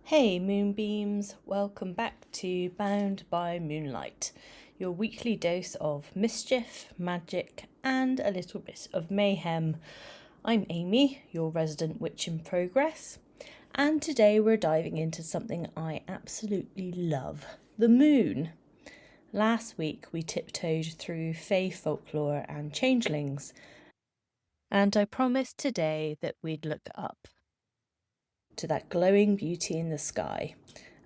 Hey Moonbeams, welcome back to Bound by Moonlight, your weekly dose of mischief, magic, and a little bit of mayhem. I'm Amy, your resident witch in progress, and today we're diving into something I absolutely love, the moon. Last week we tiptoed through fave folklore and changelings, and I promised today that we'd look up to that glowing beauty in the sky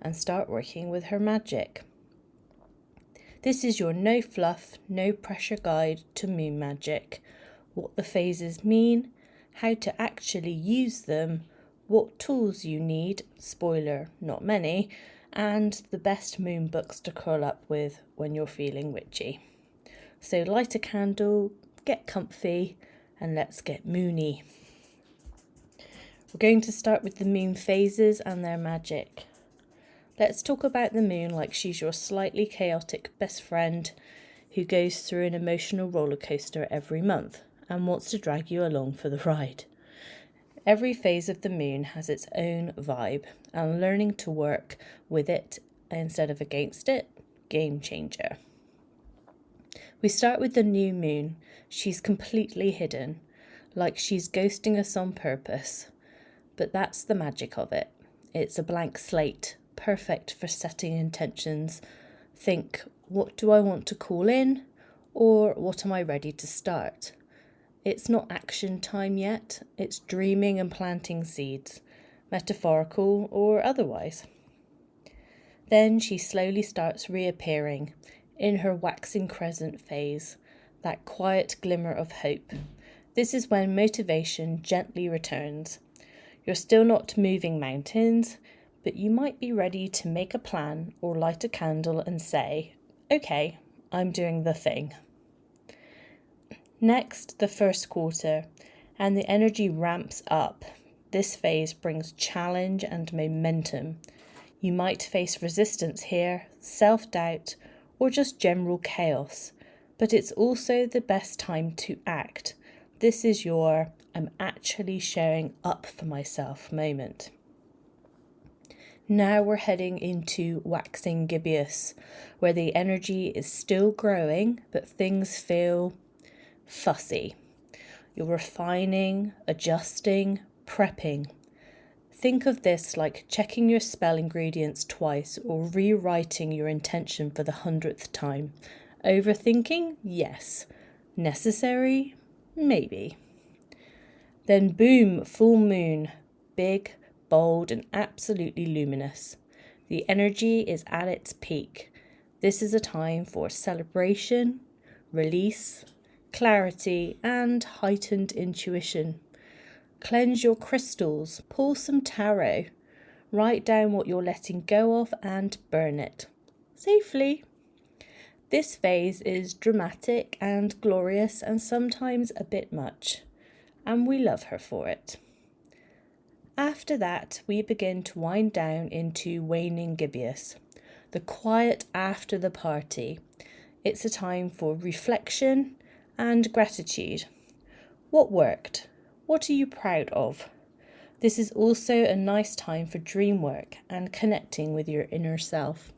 and start working with her magic. This is your no fluff, no pressure guide to moon magic, what the phases mean, how to actually use them, what tools you need, spoiler, not many, and the best moon books to curl up with when you're feeling witchy. So light a candle, get comfy, and let's get moony. We're going to start with the moon phases and their magic. Let's talk about the moon like she's your slightly chaotic best friend who goes through an emotional roller coaster every month and wants to drag you along for the ride. Every phase of the moon has its own vibe, and learning to work with it instead of against it, game changer. We start with the new moon. She's completely hidden, like she's ghosting us on purpose. But that's the magic of it. It's a blank slate, perfect for setting intentions. Think, what do I want to call in? Or what am I ready to start? It's not action time yet. It's dreaming and planting seeds, metaphorical or otherwise. Then she slowly starts reappearing in her waxing crescent phase, that quiet glimmer of hope. This is when motivation gently returns. You're still not moving mountains, but you might be ready to make a plan or light a candle and say, okay, I'm doing the thing. Next, the first quarter, and the energy ramps up. This phase brings challenge and momentum. You might face resistance here, self-doubt, or just general chaos, but it's also the best time to act. This is your I'm actually showing up for myself moment. Now we're heading into waxing gibbous, where the energy is still growing, but things feel fussy. You're refining, adjusting, prepping. Think of this like checking your spell ingredients twice or rewriting your intention for the 100th time. Overthinking? Yes. Necessary? Maybe. Then boom, full moon, big, bold, and absolutely luminous. The energy is at its peak. This is a time for celebration, release, clarity, and heightened intuition. Cleanse your crystals, pull some tarot, write down what you're letting go of and burn it. Safely. This phase is dramatic and glorious and sometimes a bit much, and we love her for it. After that, we begin to wind down into waning gibbous, the quiet after the party. It's a time for reflection and gratitude. What worked? What are you proud of? This is also a nice time for dream work and connecting with your inner self.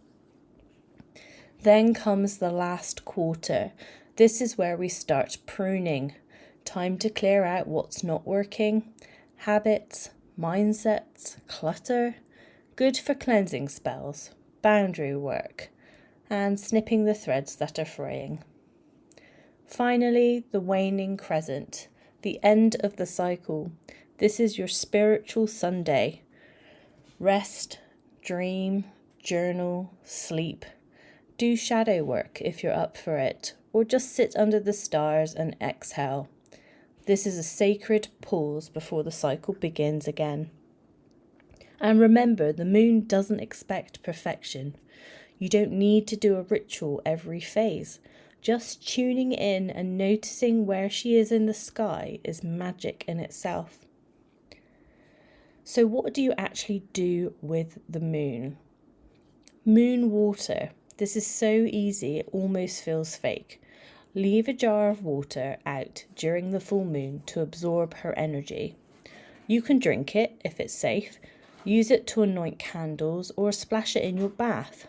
Then comes the last quarter. This is where we start pruning. Time to clear out what's not working, habits, mindsets, clutter, good for cleansing spells, boundary work, and snipping the threads that are fraying. Finally, the waning crescent, the end of the cycle. This is your spiritual Sunday. Rest, dream, journal, sleep. Do shadow work if you're up for it, or just sit under the stars and exhale. This is a sacred pause before the cycle begins again. And remember, the moon doesn't expect perfection. You don't need to do a ritual every phase. Just tuning in and noticing where she is in the sky is magic in itself. So what do you actually do with the moon? Moon water. This is so easy, it almost feels fake. Leave a jar of water out during the full moon to absorb her energy. You can drink it if it's safe, Use it to anoint candles or splash it in your bath.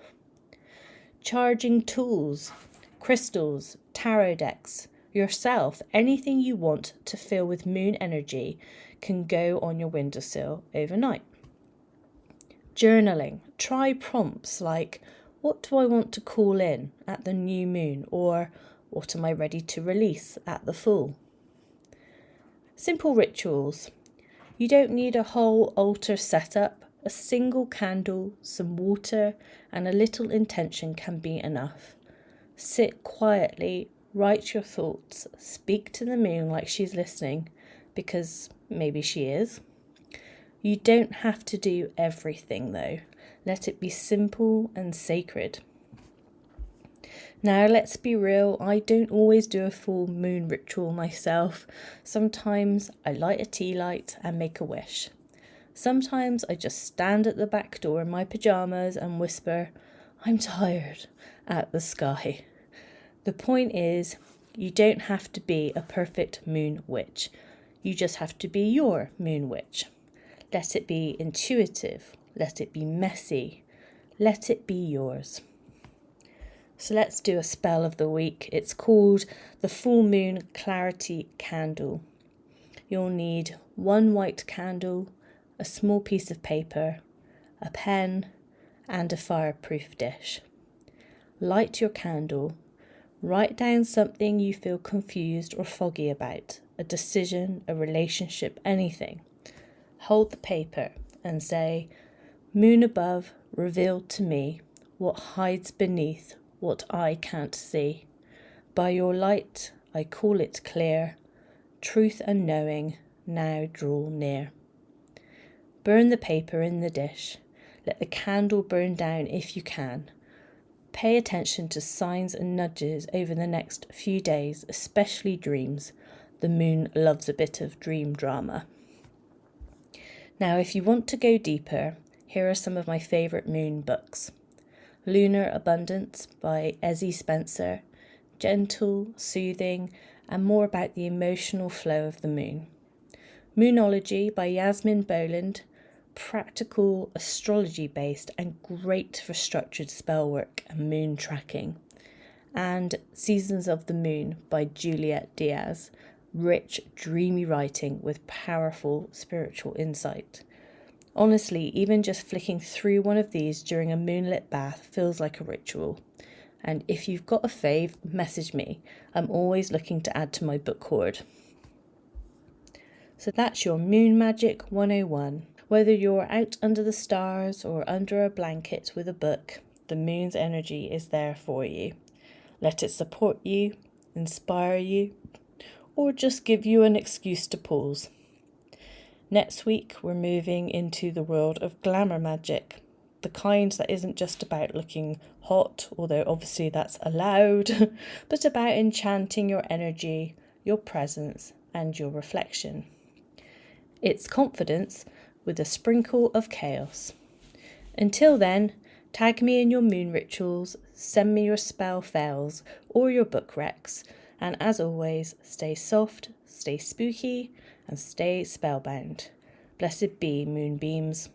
Charging tools, crystals, tarot decks, yourself, anything you want to fill with moon energy can go on your windowsill overnight. Journaling. Try prompts like, what do I want to call in at the new moon? Or what am I ready to release at the full? Simple rituals. You don't need a whole altar setup. A single candle, some water, and a little intention can be enough. Sit quietly, write your thoughts, speak to the moon like she's listening, because maybe she is. You don't have to do everything though. Let it be simple and sacred. Now, let's be real, I don't always do a full moon ritual myself. Sometimes I light a tea light and make a wish. Sometimes I just stand at the back door in my pyjamas and whisper, I'm tired, at the sky. The point is, you don't have to be a perfect moon witch. You just have to be your moon witch. Let it be intuitive. Let it be messy. Let it be yours. So let's do a spell of the week. It's called the Full Moon Clarity Candle. You'll need one white candle, a small piece of paper, a pen, and a fireproof dish. Light your candle. Write down something you feel confused or foggy about, a decision, a relationship, anything. Hold the paper and say, Moon above, reveal to me what hides beneath what I can't see. By your light, I call it clear. Truth and knowing now draw near. Burn the paper in the dish. Let the candle burn down if you can. Pay attention to signs and nudges over the next few days, especially dreams. The moon loves a bit of dream drama. Now, if you want to go deeper, here are some of my favourite moon books. Lunar Abundance by Ezzy Spencer. Gentle, soothing, and more about the emotional flow of the moon. Moonology by Yasmin Boland. Practical, astrology-based, and great for structured spell work and moon tracking. And Seasons of the Moon by Juliet Diaz. Rich, dreamy writing with powerful spiritual insight. Honestly, even just flicking through one of these during a moonlit bath feels like a ritual. And if you've got a fave, message me. I'm always looking to add to my book hoard. So that's your Moon Magic 101. Whether you're out under the stars or under a blanket with a book, the moon's energy is there for you. Let it support you, inspire you, or just give you an excuse to pause. Next week, we're moving into the world of glamour magic, the kind that isn't just about looking hot, although obviously that's allowed, but about enchanting your energy, your presence, and your reflection. It's confidence with a sprinkle of chaos. Until then, tag me in your moon rituals, send me your spell fails or your book recs, and as always, stay soft, stay spooky, and stay spellbound. Blessed be moonbeams.